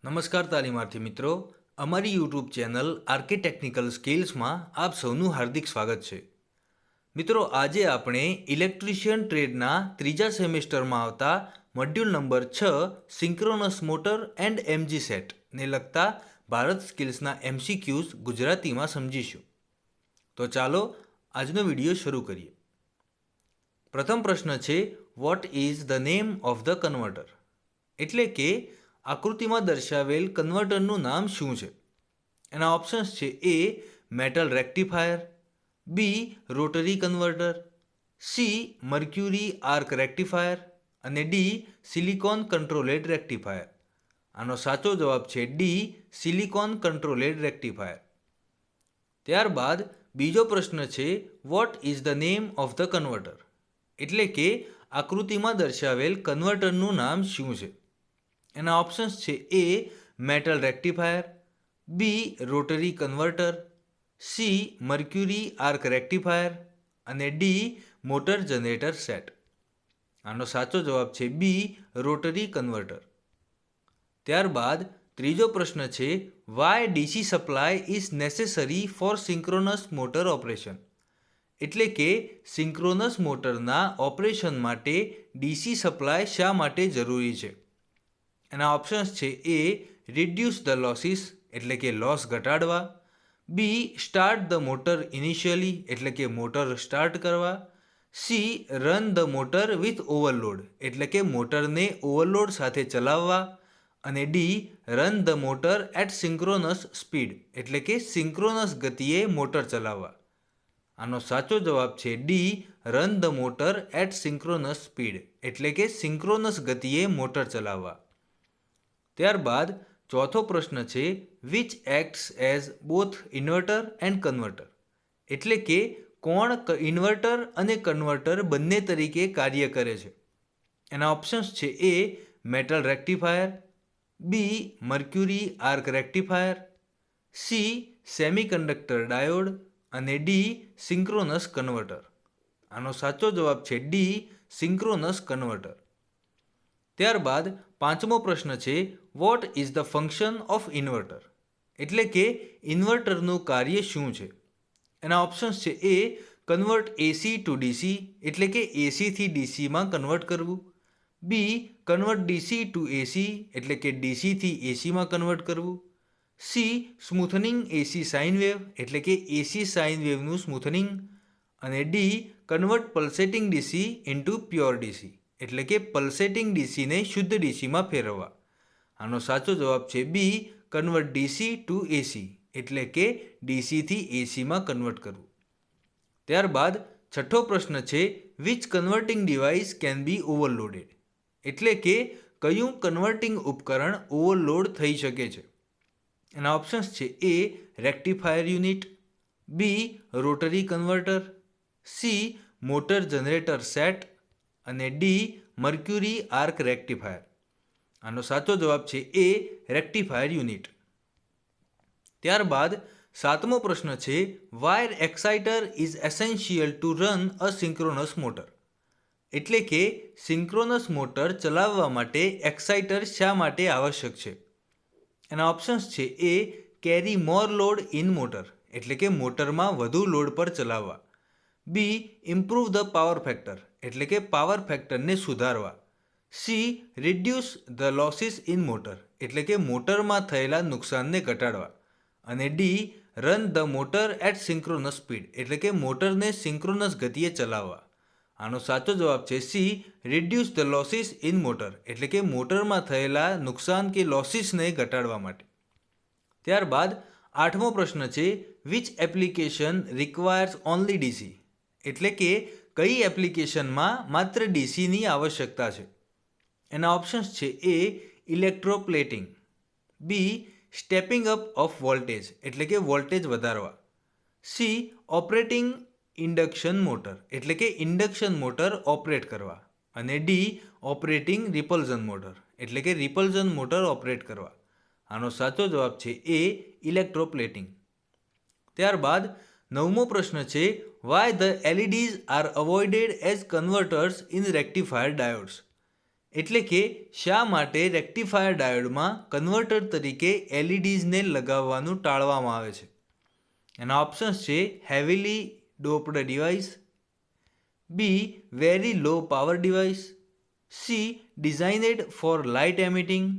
નમસ્કાર તાલીમાર્થી મિત્રો, અમારી યુટ્યુબ ચેનલ આરકે ટેકનિકલ સ્કિલ્સમાં આપ સૌનું હાર્દિક સ્વાગત છે. મિત્રો, આજે આપણે ઇલેક્ટ્રિશિયન ટ્રેડના ત્રીજા સેમેસ્ટરમાં આવતા module number 6 synchronous motor and MG સેટને લગતા ભારત સ્કિલ્સના MCQs ગુજરાતીમાં સમજીશું. તો ચાલો આજનો વિડીયો શરૂ કરીએ. પ્રથમ પ્રશ્ન છે, what is the name of the converter? એટલે કે આકૃતિમાં દર્શાવેલ કન્વર્ટરનું નામ શું છે? એના ઓપ્શન્સ છે: A metal rectifier, B rotary converter, C mercury arc rectifier અને ડી સિલિકોન કંટ્રોલેડ રેક્ટિફાયર. આનો સાચો જવાબ છે ડી સિલિકોન કંટ્રોલેડ રેક્ટિફાયર. ત્યારબાદ બીજો પ્રશ્ન છે, what is the name of the converter? એટલે કે આકૃતિમાં દર્શાવેલ કન્વર્ટરનું નામ શું છે? એના ઓપ્શન્સ છે: A metal rectifier, B rotary converter, C mercury arc rectifier અને ડી મોટર જનરેટર સેટ. આનો સાચો જવાબ છે બી રોટરી કન્વર્ટર. ત્યારબાદ ત્રીજો પ્રશ્ન છે, why DC supply is necessary for synchronous motor operation? એટલે કે સિંક્રોનસ મોટરના ઓપરેશન માટે ડીસી સપ્લાય શા માટે જરૂરી છે? એના ઓપ્શન્સ છે: એ રિડ્યુસ ધ લોસીસ એટલે કે લોસ ઘટાડવા, B start the motor initially એટલે કે મોટર સ્ટાર્ટ કરવા, C run the motor with overload એટલે કે મોટરને ઓવરલોડ સાથે ચલાવવા અને D run the motor at synchronous speed એટલે કે સિંક્રોનસ ગતિએ મોટર ચલાવવા. આનો સાચો જવાબ છે D run the motor at synchronous speed એટલે કે સિંક્રોનસ ગતિએ મોટર ચલાવવા. ત્યારબાદ ચોથો પ્રશ્ન છે, which acts as both inverter and converter? એટલે કે કોણ ઇન્વર્ટર અને કન્વર્ટર બંને તરીકે કાર્ય કરે છે? એના ઓપ્શન્સ છે: A metal rectifier, B mercury arc rectifier, C semiconductor diode અને ડી સિંક્રોનસ કન્વર્ટર. આનો સાચો જવાબ છે ડી સિંક્રોનસ કન્વર્ટર. ત્યારબાદ પાંચમો પ્રશ્ન છે, what is the function of inverter? એટલે કે ઇન્વર્ટરનું કાર્ય શું છે? એના ઓપ્શન્સ છે: એ કન્વર્ટ એસી ટુ ડીસી એટલે કે એસીથી ડીસીમાં કન્વર્ટ કરવું, બી કન્વર્ટ ડીસી ટુ એસી એટલે કે ડીસીથી એસીમાં કન્વર્ટ કરવું, સી સ્મૂથનિંગ એસી સાઇન વેવ એટલે કે એસી સાઇન વેવનું સ્મૂથનિંગ અને D convert pulsating DC into pure DC એટલે કે પલ્સેટિંગ ડીસીને શુદ્ધ ડીસીમાં ફેરવવા. આનો સાચો જવાબ છે બી કન્વર્ટ ડીસી ટુ એસી એટલે કે ડીસીથી એસીમાં કન્વર્ટ કરવું. ત્યારબાદ છઠ્ઠો પ્રશ્ન છે, which converting device can be overloaded? એટલે કે કયું કન્વર્ટિંગ ઉપકરણ ઓવરલોડ થઈ શકે છે? એના ઓપ્શન્સ છે: A rectifier unit, B rotary converter, C motor generator set અને ડી મર્ક્યુરી આર્ક રેક્ટિફાયર. આનો સાચો જવાબ છે એ રેક્ટિફાયર યુનિટ. ત્યારબાદ સાતમો પ્રશ્ન છે, wire exciter is essential two run a synchronous motor? એટલે કે સિંક્રોનસ મોટર ચલાવવા માટે એક્સાઇટર શા માટે આવશ્યક છે? એના ઓપ્શન્સ છે: A carry more load in motor એટલે કે મોટરમાં વધુ લોડ પર ચલાવવા, B improve the power factor એટલે કે પાવર ફેક્ટરને સુધારવા, C reduce the losses in motor એટલે કે મોટરમાં થયેલા નુકસાનને ઘટાડવા અને D run the motor at synchronous speed એટલે કે મોટરને સિંક્રોનસ ગતિએ ચલાવવા. આનો સાચો જવાબ છે C reduce the losses in motor એટલે કે મોટરમાં થયેલા નુકસાન કે લોસીસને ઘટાડવા માટે. ત્યારબાદ આઠમો પ્રશ્ન છે, which application requires only DC? એટલે કે કઈ એપ્લિકેશનમાં માત્ર ડીસીની આવશ્યકતા છે? એના ઓપ્શન્સ છે: A electroplating, B stepping up of voltage એટલે કે વોલ્ટેજ વધારવા, સી ઓપરેટિંગ ઇન્ડક્શન મોટર એટલે કે ઇન્ડક્શન મોટર ઓપરેટ કરવા અને ડી ઓપરેટિંગ રિપલ્ઝન મોટર એટલે કે રિપલ્ઝન મોટર ઓપરેટ કરવા. આનો સાચો જવાબ છે એ ઇલેક્ટ્રોપ્લેટિંગ. ત્યારબાદ નવમો પ્રશ્ન છે, why the LEDs are avoided as converters in rectifier diodes? એટલે કે શા માટે રેક્ટિફાયર ડાયોડમાં કન્વર્ટર તરીકે એલઈડીઝને લગાવવાનું ટાળવામાં આવે છે? એના ઓપ્શન્સ છે heavily doped device, B very low power device, C designed for light emitting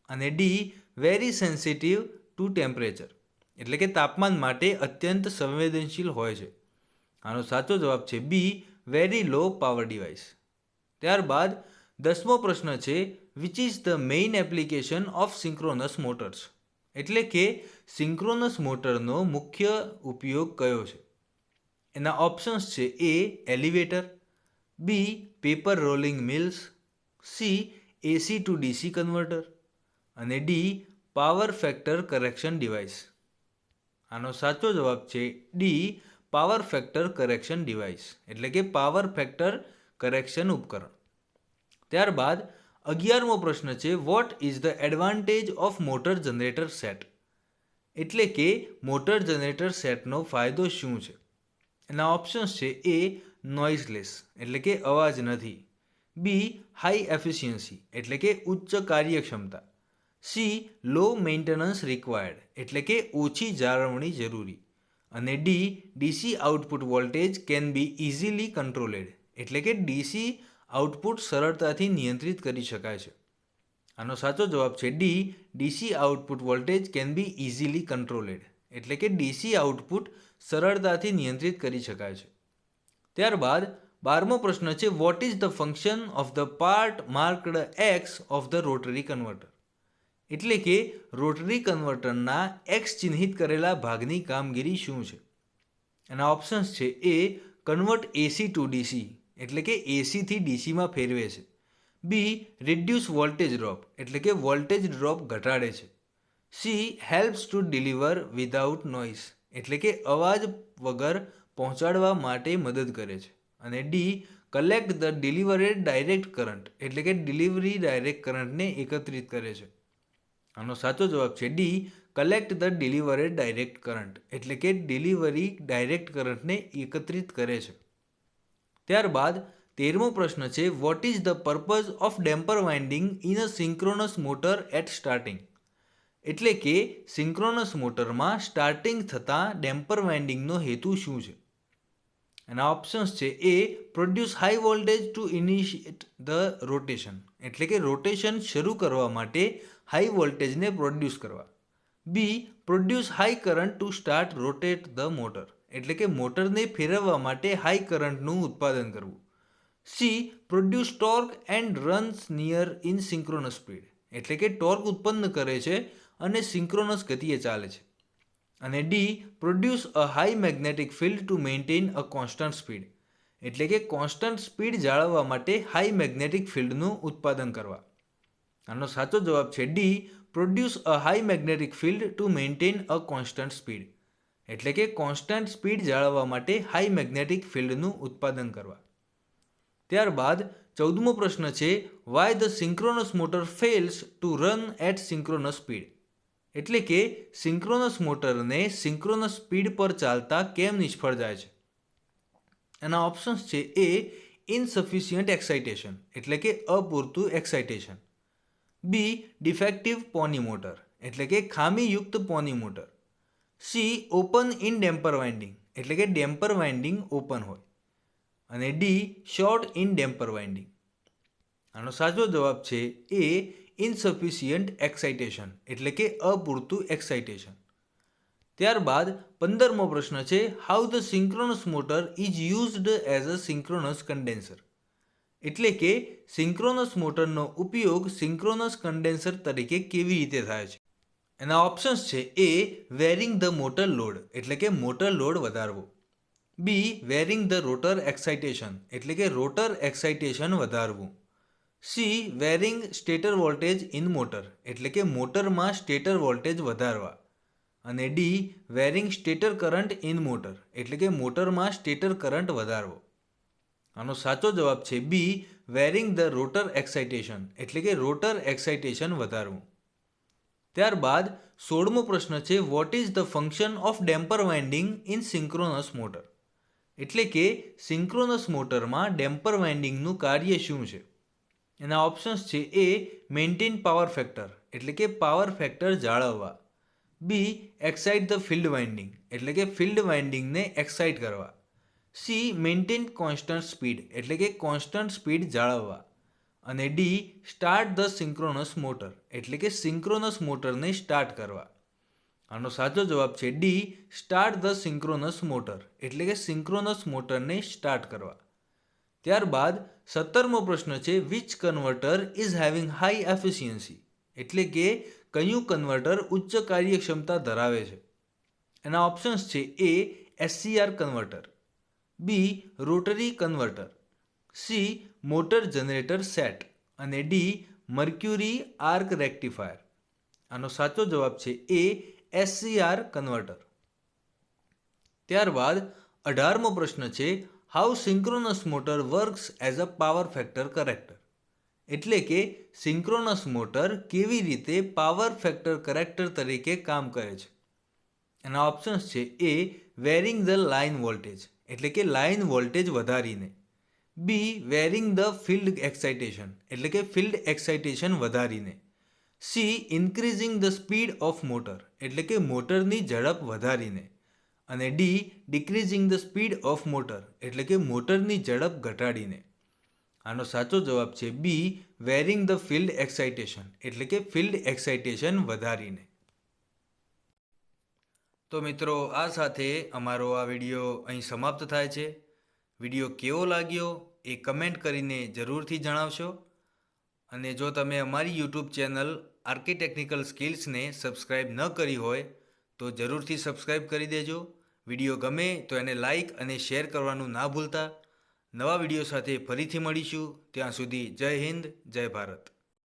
અને D very sensitive to temperature, એટલે કે તાપમાન માટે અત્યંત સંવેદનશીલ હોય છે. આનો સાચો જવાબ છે બી વેરી લો પાવર ડિવાઇસ. ત્યારબાદ 10મો પ્રશ્ન છે which is the main application of synchronous motors, એટલે કે સિંક્રોનસ મોટરનો મુખ્ય ઉપયોગ કયો છે? એના ઓપ્શન્સ છે A elevator, B paper rolling mills, C AC to DC converter અને D power factor correction device. આનો સાચો જવાબ છે D power factor correction device, એટલે કે પાવર ફેક્ટર કરેક્શન ઉપકરણ. ત્યારબાદ 11મો પ્રશ્ન છે what is the advantage of motor generator set, એટલે કે મોટર જનરેટર સેટનો ફાયદો શું છે? એના ઓપ્શન્સ છે એ નોઇઝલેસ, એટલે કે અવાજ નથી, બી હાઈ એફિશિયન્સી, એટલે કે ઉચ્ચ કાર્યક્ષમતા, સી લો મેન્ટેનન્સ રિક્વાયર્ડ, એટલે કે ઓછી જાળવણી જરૂરી અને D DC output voltage can be easily controlled, એટલે કે ડીસી આઉટપુટ સરળતાથી નિયંત્રિત કરી શકાય છે. આનો સાચો જવાબ છે D DC output voltage can be easily controlled, એટલે કે ડીસી આઉટપુટ સરળતાથી નિયંત્રિત કરી શકાય છે. ત્યારબાદ 12મો પ્રશ્ન છે what is the function of the part marked x of the rotary converter, એટલે કે રોટરી કન્વર્ટરના એક્સ ચિહ્નિત કરેલા ભાગની કામગીરી શું છે? એના ઓપ્શન્સ છે એ કન્વર્ટ એસી ટુ ડીસી, એટલે કે એસીથી ડીસીમાં ફેરવે છે, બી રિડ્યુસ વોલ્ટેજ ડ્રોપ, એટલે કે વોલ્ટેજ ડ્રોપ ઘટાડે છે, C helps to deliver without noise, એટલે કે અવાજ વગર પહોંચાડવા માટે મદદ કરે છે અને D collect the ડિલિવરેડ direct current, એટલે કે ડિલિવરી ડાયરેક્ટ કરંટને એકત્રિત કરે છે. આનો સાચો જવાબ છે D collect the ડિલિવરેડ direct current, એટલે કે ડિલિવરી ડાયરેક્ટ કરંટને એકત્રિત કરે છે. ત્યારબાદ 13મો પ્રશ્ન છે what is the purpose of damper winding in a synchronous motor at starting, એટલે કે સિંક્રોનસ મોટરમાં સ્ટાર્ટિંગ થતાં ડેમ્પર વાઇન્ડિંગનો હેતુ શું છે? એના ઓપ્શન્સ છે A produce high voltage to initiate the rotation, એટલે કે રોટેશન શરૂ કરવા માટે હાઈ વોલ્ટેજને પ્રોડ્યુસ કરવા, B produce high current to start rotate the motor, એટલે કે મોટરને ફેરવવા માટે હાઈ કરંટનું ઉત્પાદન કરવું, C produce torque and runs near in synchronous speed, એટલે કે ટોર્ક ઉત્પન્ન કરે છે અને સિંક્રોનસ ગતિએ ચાલે છે અને D produce a high magnetic field to maintain a constant speed, એટલે કે કોન્સ્ટન્ટ સ્પીડ જાળવવા માટે હાઈ મેગ્નેટિક ફિલ્ડનું ઉત્પાદન કરવા. આનો સાચો જવાબ છે D produce a high magnetic field to maintain a constant speed, એટલે કે કોન્સ્ટન્ટ સ્પીડ જાળવવા માટે હાઈ મેગ્નેટિક ફિલ્ડનું ઉત્પાદન કરવા. ત્યારબાદ 14મો પ્રશ્ન છે why the synchronous motor fails to run at synchronous speed, એટલે કે સિંક્રોનસ મોટરને સિંક્રોનસ સ્પીડ પર ચાલતા કેમ નિષ્ફળ જાય છે? એના ઓપ્શન્સ છે એ ઇનસફિશિયન્ટ એક્સાઇટેશન, એટલે કે અપૂરતું એક્સાઇટેશન, બી ડિફેક્ટિવ પોની મોટર, એટલે કે ખામીયુક્ત pony motor, C open in damper winding, એટલે કે ડેમ્પર વાઇન્ડિંગ ઓપન હોય અને D short in damper winding. આનો સાચો જવાબ છે એ ઇનસફિશિયન્ટ એક્સાઇટેશન, એટલે કે અપૂરતું એક્સાઇટેશન. ત્યારબાદ 15મો પ્રશ્ન છે how the synchronous motor is used as a synchronous condenser, એટલે કે સિંક્રોનસ મોટરનો ઉપયોગ સિંક્રોનસ કન્ડેન્સર તરીકે કેવી રીતે થાય છે? એના ઓપ્શન્સ છે A varying the motor load, એટલે કે મોટર લોડ વધારવો, B varying the rotor excitation, એટલે કે રોટર એક્સાઇટેશન વધારવું, C varying stator voltage in motor, એટલે કે મોટરમાં સ્ટેટર વોલ્ટેજ વધારવા અને D varying stator current in motor, એટલે કે મોટરમાં સ્ટેટર કરંટ વધારવો. આનો સાચો જવાબ છે B varying the rotor excitation, એટલે કે રોટર એક્સાઇટેશન વધારવું. ત્યારબાદ 16મો પ્રશ્ન છે what is the function of damper winding in synchronous motor, એટલે કે સિંક્રોનસ મોટરમાં ડેમ્પર વાઇન્ડિંગનું કાર્ય શું છે? એના ઓપ્શન્સ છે એ મેન્ટેન પાવર ફેક્ટર એટલે કે પાવર ફેક્ટર જાળવવા, બી એક્સાઇટ ધ ફિલ્ડ વાઇન્ડિંગ એટલે કે ફિલ્ડ વાઇન્ડિંગને એક્સાઇટ કરવા, સી મેન્ટેન કોન્સ્ટન્ટ સ્પીડ એટલે કે કોન્સ્ટન્ટ સ્પીડ જાળવવા અને D start the synchronous motor એટલે કે સિંક્રોનસ મોટરને સ્ટાર્ટ કરવા. આનો સાચો જવાબ છે D start the synchronous motor એટલે કે સિંક્રોનસ મોટરને સ્ટાર્ટ કરવા. ત્યારબાદ 17મો પ્રશ્ન છે which converter is having high efficiency એટલે કે કયું કન્વર્ટર ઉચ્ચ કાર્યક્ષમતા ધરાવે છે. એના ઓપ્શન્સ છે A SCR converter, B rotary converter, C motor generator set અને ડી મર્ક્યુરી આર્ક રેક્ટિફાયર. આનો સાચો જવાબ છે એ એસસીઆર કન્વર્ટર. ત્યારબાદ 18મો પ્રશ્ન છે how synchronous motor works as a power factor character એટલે કે સિંક્રોનસ મોટર કેવી રીતે પાવર ફેક્ટર કરેક્ટર તરીકે કામ કરે છે. એના ઓપ્શન્સ છે A varying the line voltage એટલે કે લાઇન વોલ્ટેજ વધારીને, B varying the field excitation એટલે કે ફિલ્ડ એક્સાઇટેશન વધારીને, C increasing the speed of motor એટલે કે મોટરની ઝડપ વધારીને અને D decreasing the speed of motor એટલે કે મોટરની ઝડપ ઘટાડીને. આનો સાચો જવાબ છે B varying the field excitation એટલે કે ફિલ્ડ એક્સાઇટેશન વધારીને. તો મિત્રો આ સાથે અમારો આ વિડીયો અહીં સમાપ્ત થાય છે. વિડીયો કેવો લાગ્યો એ કમેન્ટ કરીને જરૂરથી જણાવશો અને જો તમે અમારી યુટ્યુબ ચેનલ આરકે ટેકનિકલ સ્કિલ્સને સબસ્ક્રાઈબ ન કરી હોય તો જરૂરથી સબસ્ક્રાઈબ કરી દેજો. વિડીયો ગમે તો એને લાઈક અને શેર કરવાનું ના ભૂલતા. નવા વિડીયો સાથે ફરીથી મળીશું. ત્યાં સુધી જય હિન્દ, જય ભારત.